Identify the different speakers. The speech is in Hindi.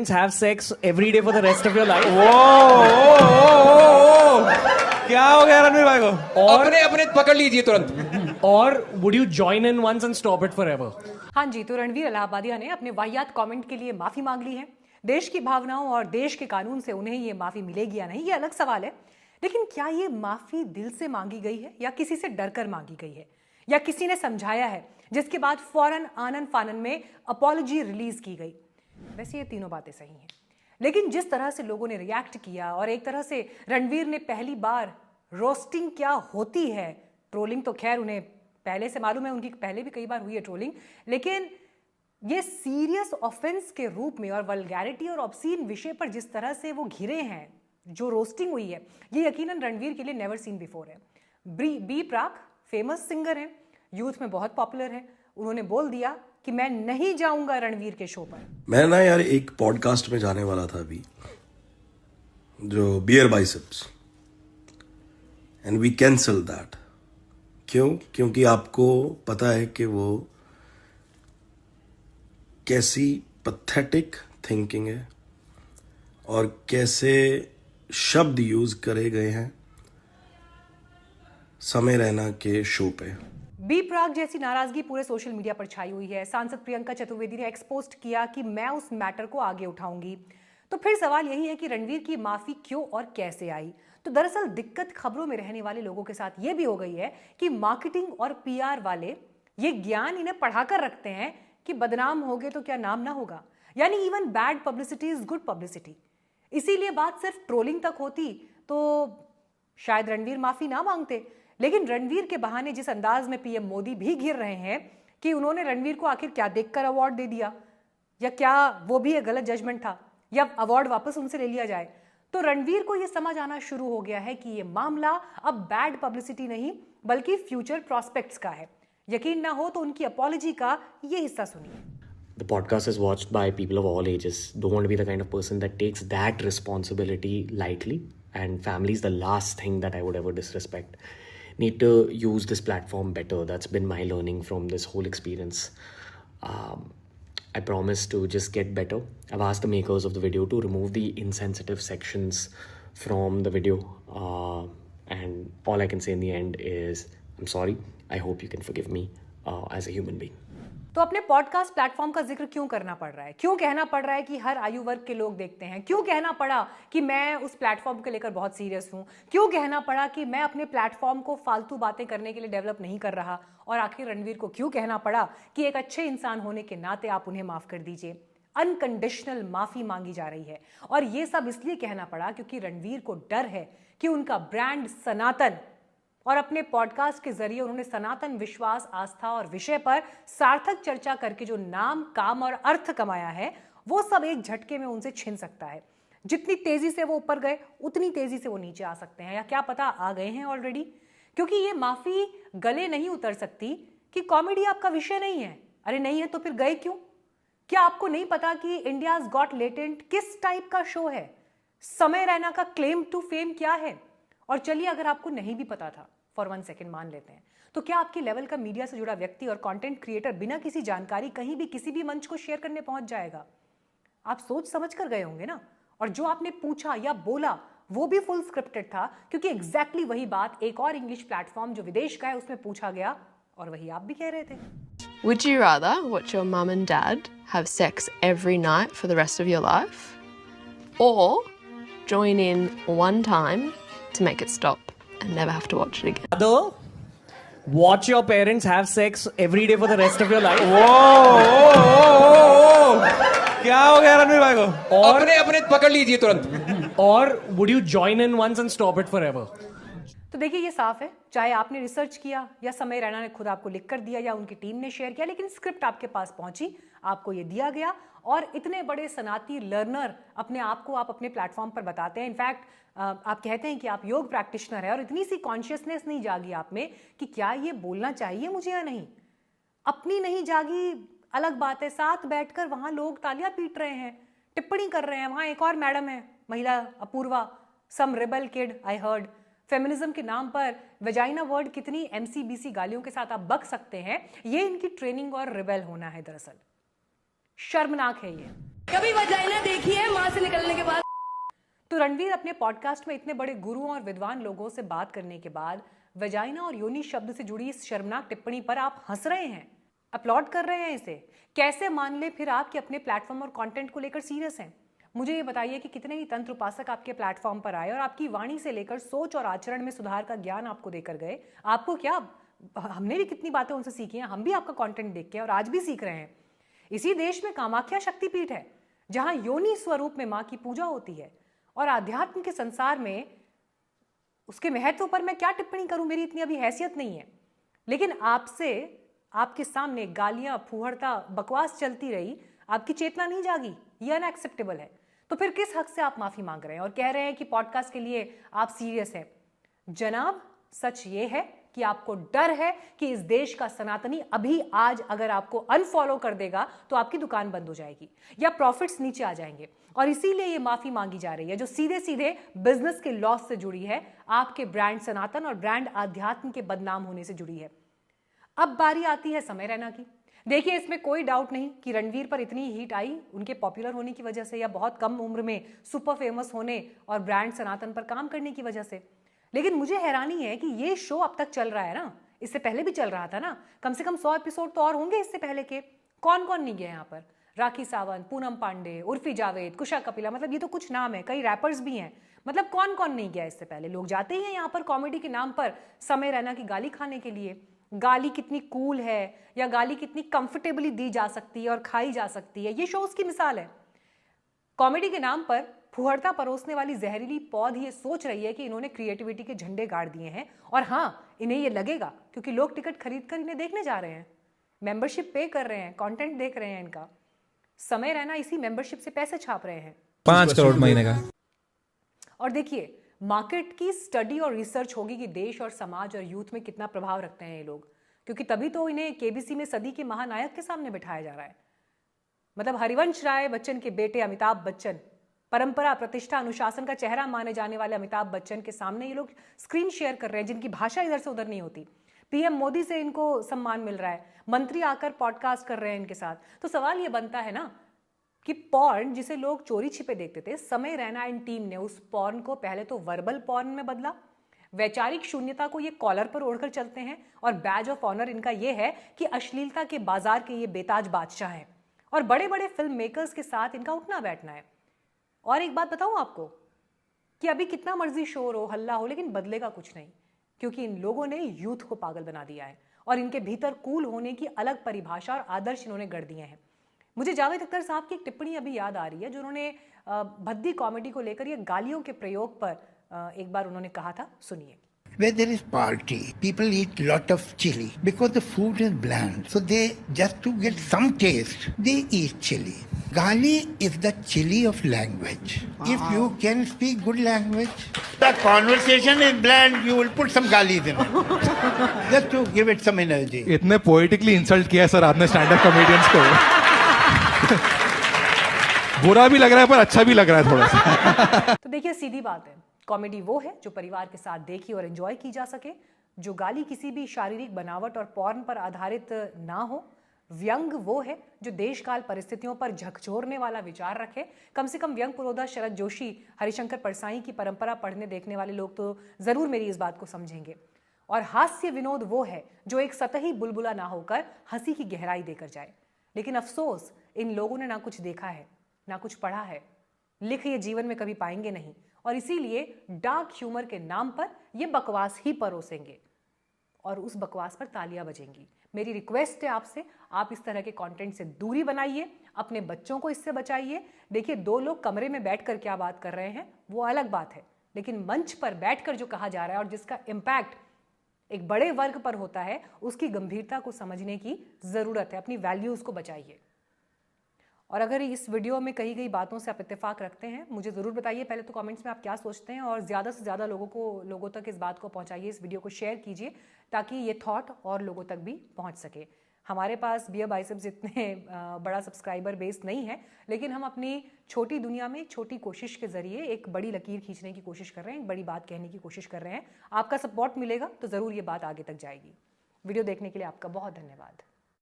Speaker 1: have sex every day for the rest of your life.
Speaker 2: क्या हो गया रणवीर भाई को?
Speaker 3: अपने अपने पकड़ लीजिए तुरंत।
Speaker 1: Or would you join in once and stop it forever?
Speaker 4: हाँ जी, तो रणवीर इलाहाबादिया ने अपने वाहियात कमेंट के लिए माफी मांग ली है। देश की भावनाओं और देश के कानून से उन्हें ये माफी मिलेगी या नहीं, ये अलग सवाल है। लेकिन क्या ये माफी दिल से मांगी गई है या किसी से डरकर मांगी गई है, या किसी ने समझाया है जिसके बाद फौरन आनन फानन में अपॉलॉजी रिलीज की गई? वैसे ये तीनों बातें सही हैं, लेकिन जिस तरह से लोगों ने रिएक्ट किया और एक तरह से रणवीर ने पहली बार रोस्टिंग क्या होती है, ट्रोलिंग तो खैर उन्हें पहले से मालूम है, उनकी पहले भी कई बार हुई है ट्रोलिंग, लेकिन ये सीरियस ऑफेंस के रूप में और वल्गैरिटी और ऑब्सीन विषय पर जिस तरह से वो घिरे हैं, जो रोस्टिंग हुई है, ये यकीनन रणवीर के लिए नेवर सीन बिफोर है। बी प्राक फेमस सिंगर हैं, यूथ में बहुत पॉपुलर हैं। उन्होंने बोल दिया कि मैं नहीं जाऊंगा रणवीर के शो पर।
Speaker 5: मैं ना यार एक पॉडकास्ट में जाने वाला था अभी, जो bear biceps, and we cancel that. क्यों? क्योंकि आपको पता है कि वो कैसी पैथेटिक थिंकिंग है और कैसे शब्द यूज करे गए हैं समय रैना के शो पे।
Speaker 4: बी प्राक जैसी नाराजगी पूरे सोशल मीडिया पर छाई हुई है। सांसद प्रियंका चतुर्वेदी ने एक्सपोज किया कि मैं उस मैटर को आगे उठाऊंगी। तो फिर सवाल यही है कि रणवीर की माफी क्यों और कैसे आई? तो दरअसल दिक्कत खबरों में रहने वाले लोगों के साथ यह भी हो गई है कि मार्केटिंग और पीआर वाले ये ज्ञान इन्हें पढ़ाकर रखते हैं कि बदनाम होगे तो क्या नाम ना होगा, यानी even bad publicity is good publicity. इसीलिए बात सिर्फ ट्रोलिंग तक होती तो शायद रणवीर माफी ना मांगते, लेकिन रणवीर के बहाने जिस अंदाज में पीएम मोदी भी घिर रहे हैं कि उन्होंने रणवीर को आखिर क्या देखकर अवार्ड दे दिया, या क्या वो भी एक गलत जजमेंट था, या अवार्ड वापस उनसे ले लिया जाए, तो रणवीर को यह समझ आना शुरू हो गया है कि यह मामला अब बैड पब्लिसिटी नहीं बल्कि फ्यूचर प्रॉस्पेक्ट्स का है। यकीन ना हो तो उनकी अपॉलॉजी का ये हिस्सा सुनिए।
Speaker 6: The podcast is watched by people of all ages. Don't want to be the kind of person that takes that responsibility lightly, and family is the last thing that I would ever disrespect. Need to use this platform better. That's been my learning from this whole experience. I promise to just get better. I've asked the makers of the video to remove the insensitive sections from the video, and all I can say in the end is I'm sorry. I hope you can forgive me as a human being.
Speaker 4: तो अपने पॉडकास्ट प्लेटफॉर्म का जिक्र क्यों करना पड़ रहा है? क्यों कहना पड़ रहा है कि हर आयु वर्ग के लोग देखते हैं? क्यों कहना पड़ा कि मैं उस प्लेटफॉर्म को लेकर बहुत सीरियस हूं? क्यों कहना पड़ा कि मैं अपने प्लेटफॉर्म को फालतू बातें करने के लिए डेवलप नहीं कर रहा? और आखिर रणवीर को क्यों कहना पड़ा कि एक अच्छे इंसान होने के नाते आप उन्हें माफ कर दीजिए? अनकंडीशनल माफी मांगी जा रही है, और यह सब इसलिए कहना पड़ा क्योंकि रणवीर को डर है कि उनका ब्रांड सनातन, और अपने पॉडकास्ट के जरिए उन्होंने सनातन विश्वास, आस्था और विषय पर सार्थक चर्चा करके जो नाम, काम और अर्थ कमाया है, वो सब एक झटके में उनसे छिन सकता है। जितनी तेजी से वो ऊपर गए उतनी तेजी से वो नीचे आ सकते हैं, या क्या पता आ गए हैं ऑलरेडी। क्योंकि ये माफी गले नहीं उतर सकती कि कॉमेडी आपका विषय नहीं है। अरे नहीं है तो फिर गए क्यों? क्या आपको नहीं पता कि इंडियाज गॉट लेटेंट किस टाइप का शो है? समय रैना का क्लेम टू फेम क्या है? और चलिए अगर आपको नहीं भी पता था, फॉर 1 सेकेंड मान लेते हैं, तो क्या आपके लेवल का मीडिया से जुड़ा व्यक्ति और कंटेंट क्रिएटर बिना किसी जानकारी कहीं भी किसी भी मंच को शेयर करने पहुंच जाएगा? आप सोच समझ कर गए होंगे ना। और जो आपने पूछा या बोला वो भी फुल स्क्रिप्टेड था, क्योंकि एग्जैक्टली वही बात एक और इंग्लिश प्लेटफॉर्म जो विदेश का है उसमें पूछा गया, और वही आप भी कह रहे थे।
Speaker 7: Would you rather watch your mum and dad have sex every night for the rest of your life, or join in one time to make it stop and never have to watch it again?
Speaker 1: Rather watch your parents have sex every day for the rest of your life.
Speaker 2: क्या हो गया रणवीर भाई को?
Speaker 3: अपने अपने पकड़ लीजिए तुरंत।
Speaker 1: Or would you join in once and stop it forever?
Speaker 4: तो देखिए ये साफ है, चाहे आपने रिसर्च किया या समय रैना ने खुद आपको लिख कर दिया या उनकी टीम ने शेयर किया, लेकिन स्क्रिप्ट आपके पास पहुंची, आपको ये दिया गया, और इतने बड़े सनाती लर्नर अपने आप को आप अपने प्लेटफॉर्म पर बताते हैं। इनफैक्ट आप कहते हैं कि आप योग प्रैक्टिशनर है, और इतनी सी कॉन्शियसनेस नहीं जागी आप में कि क्या ये बोलना चाहिए मुझे या नहीं। अपनी नहीं जागी अलग बात है, साथ बैठकर वहां लोग तालियां पीट रहे हैं, टिप्पणी कर रहे हैं। वहां एक और मैडम है, महिला Apoorva, some rebel kid I heard. Feminism के नाम पर वेजाइना वर्ड कितनी एमसीबीसी गालियों के साथ आप बक सकते हैं, ये इनकी ट्रेनिंग और रिबेल होना है। दरअसल शर्मनाक है ये।
Speaker 8: कभी वजाइना देखी है माँ से निकलने के बाद?
Speaker 4: तो रणवीर अपने पॉडकास्ट में इतने बड़े गुरुओं और विद्वान लोगों से बात करने के बाद वजाइना और योनि शब्द से जुड़ी इस शर्मनाक टिप्पणी पर आप हंस रहे हैं, अपलॉड कर रहे हैं इसे। कैसे मान ले फिर आप कि अपने प्लेटफॉर्म और कंटेंट को लेकर सीरियस हैं? मुझे ये बताइए कि कितने ही तंत्र उपासक आपके प्लेटफॉर्म पर आए और आपकी वाणी से लेकर सोच और आचरण में सुधार का ज्ञान आपको देकर गए। आपको क्या, हमने भी कितनी बातें उनसे सीखी हैं, हम भी आपका कंटेंट देख के और आज भी सीख रहे हैं। इसी देश में कामाख्या शक्तिपीठ है जहां योनि स्वरूप में मां की पूजा होती है और आध्यात्म के संसार में उसके महत्व पर मैं क्या टिप्पणी करूं, मेरी इतनी अभी हैसियत नहीं है। लेकिन आपसे, आपके सामने गालियां, फूहड़ता, बकवास चलती रही, आपकी चेतना नहीं जागी, ये अनएक्सेप्टेबल है। तो फिर किस हक से आप माफी मांग रहे हैं और कह रहे हैं कि पॉडकास्ट के लिए आप सीरियस हैं? जनाब, सच ये है कि आपको डर है कि इस देश का सनातनी अभी आज अगर आपको अनफॉलो कर देगा तो आपकी दुकान बंद हो जाएगी या प्रॉफिट्स नीचे आ जाएंगे, और इसीलिए ये माफी मांगी जा रही है जो सीधे सीधे बिजनेस के लॉस से जुड़ी है, आपके ब्रांड सनातन और ब्रांड आध्यात्म के बदनाम होने से जुड़ी है। अब बारी आती है समय रैना की। देखिए, इसमें कोई डाउट नहीं कि रणवीर पर इतनी हीट आई उनके पॉपुलर होने की वजह से या बहुत कम उम्र में सुपर फेमस होने और ब्रांड सनातन पर काम करने की वजह से। लेकिन मुझे हैरानी है कि ये शो अब तक चल रहा है ना, इससे पहले भी चल रहा था ना, कम से कम 100 एपिसोड तो और होंगे इससे पहले के। कौन कौन नहीं गया यहाँ पर? राखी सावंत, पूनम पांडे, उर्फी जावेद, कुशा कपिला, मतलब ये तो कुछ नाम है, कई रैपर्स भी हैं, मतलब कौन कौन नहीं गया इससे पहले। लोग जाते ही हैं यहाँ पर कॉमेडी के नाम पर समय रैना की गाली खाने के लिए। गाली कितनी कूल है या गाली कितनी कंफर्टेबली दी जा सकती है और खाई जा सकती है, ये शो उसकी मिसाल है। कॉमेडी के नाम पर फुहड़ता परोसने वाली जहरीली पौध ये सोच रही है कि इन्होंने क्रिएटिविटी के झंडे गाड़ दिए हैं, और हाँ, इन्हें ये लगेगा क्योंकि लोग टिकट खरीद कर इन्हें देखने जा रहे हैं, मेंबरशिप पे कर रहे हैं, कंटेंट देख रहे हैं इनका। समय रैना इसी मेंबरशिप से पैसे छाप रहे हैं,
Speaker 2: 5 करोड़ महीने का।
Speaker 4: और देखिए, मार्केट की स्टडी और रिसर्च होगी कि देश और समाज और यूथ में कितना प्रभाव रखते हैं ये लोग, क्योंकि तभी तो इन्हें केबीसी में सदी के महानायक के सामने बिठाया जा रहा है। मतलब हरिवंश राय बच्चन के बेटे अमिताभ बच्चन, परंपरा, प्रतिष्ठा, अनुशासन का चेहरा माने जाने वाले अमिताभ बच्चन के सामने ये लोग स्क्रीन शेयर कर रहे हैं, जिनकी भाषा इधर से उधर नहीं होती। पीएम मोदी से इनको सम्मान मिल रहा है, मंत्री आकर पॉडकास्ट कर रहे हैं इनके साथ। तो सवाल ये बनता है ना कि पॉर्न जिसे लोग चोरी छिपे देखते थे, समय रैना एंड टीम ने उस पॉर्न को पहले तो वर्बल पॉर्न में बदला, वैचारिक शून्यता को ये कॉलर पर ओढ़कर चलते हैं, और बैज ऑफ ऑनर इनका ये है कि अश्लीलता के बाजार के ये बेताज बादशाह हैं, और बड़े बड़े फिल्म मेकर्स के साथ इनका उठना बैठना है। और एक बात बताऊं आपको कि अभी कितना मर्जी शोर हो, हल्ला हो, लेकिन बदलेगा कुछ नहीं, क्योंकि इन लोगों ने यूथ को पागल बना दिया है और इनके भीतर कूल होने की अलग परिभाषा और आदर्श इन्होंने गढ़ दिए हैं। मुझे जावेद अख्तर साहब की एक टिप्पणी अभी याद आ रही है जो उन्होंने भद्दी कॉमेडी को लेकर ये गालियों के प्रयोग पर एक बार उन्होंने कहा था, सुनिए।
Speaker 9: Where there is party, people eat lot of chili because the food is bland. So they, just to get some taste, they eat chili. Gali is the chili of language. If you can speak good language, the conversation is bland, you will put some galis in it. Just to give it some energy.
Speaker 2: इतने पोएटिकली इंसल्ट किया है सर आपने स्टैंड अप कॉमेडियंस को। बुरा भी लग रहा है पर अच्छा भी लग रहा है थोड़ा सा।
Speaker 4: तो देखिए, सीधी बात है, कॉमेडी वो है जो परिवार के साथ देखी और एंजॉय की जा सके, जो गाली किसी भी शारीरिक बनावट और पॉर्न पर आधारित ना हो। व्यंग वो है जो देशकाल परिस्थितियों पर झकझोरने वाला विचार रखे। कम से कम व्यंग पुरोधा शरद जोशी, हरिशंकर परसाई की परंपरा पढ़ने देखने वाले लोग तो जरूर मेरी इस बात को समझेंगे। और हास्य विनोद वो है जो एक सतही बुलबुला ना होकर हंसी की गहराई देकर जाए। लेकिन अफसोस, इन लोगों ने ना कुछ देखा है, ना कुछ पढ़ा है, लिख ये जीवन में कभी पाएंगे नहीं, और इसीलिए डार्क ह्यूमर के नाम पर ये बकवास ही परोसेंगे और उस बकवास पर तालियां बजेंगी। मेरी रिक्वेस्ट है आपसे, आप इस तरह के कंटेंट से दूरी बनाइए, अपने बच्चों को इससे बचाइए। देखिए, दो लोग कमरे में बैठकर क्या बात कर रहे हैं वो अलग बात है, लेकिन मंच पर बैठकर जो कहा जा रहा है और जिसका इम्पैक्ट एक बड़े वर्ग पर होता है, उसकी गंभीरता को समझने की जरूरत है। अपनी वैल्यूज को बचाइए। और अगर इस वीडियो में कही गई बातों से आप इत्तेफाक रखते हैं, मुझे ज़रूर बताइए पहले तो कमेंट्स में आप क्या सोचते हैं, और ज़्यादा से ज़्यादा लोगों तक इस बात को पहुंचाइए, इस वीडियो को शेयर कीजिए ताकि ये थॉट और लोगों तक भी पहुंच सके। हमारे पास बियर बाइसेप्स इतने बड़ा सब्सक्राइबर बेस नहीं है, लेकिन हम अपनी छोटी दुनिया में छोटी कोशिश के जरिए एक बड़ी लकीर खींचने की कोशिश कर रहे हैं, एक बड़ी बात कहने की कोशिश कर रहे हैं। आपका सपोर्ट मिलेगा तो ज़रूर ये बात आगे तक जाएगी। वीडियो देखने के लिए आपका बहुत धन्यवाद।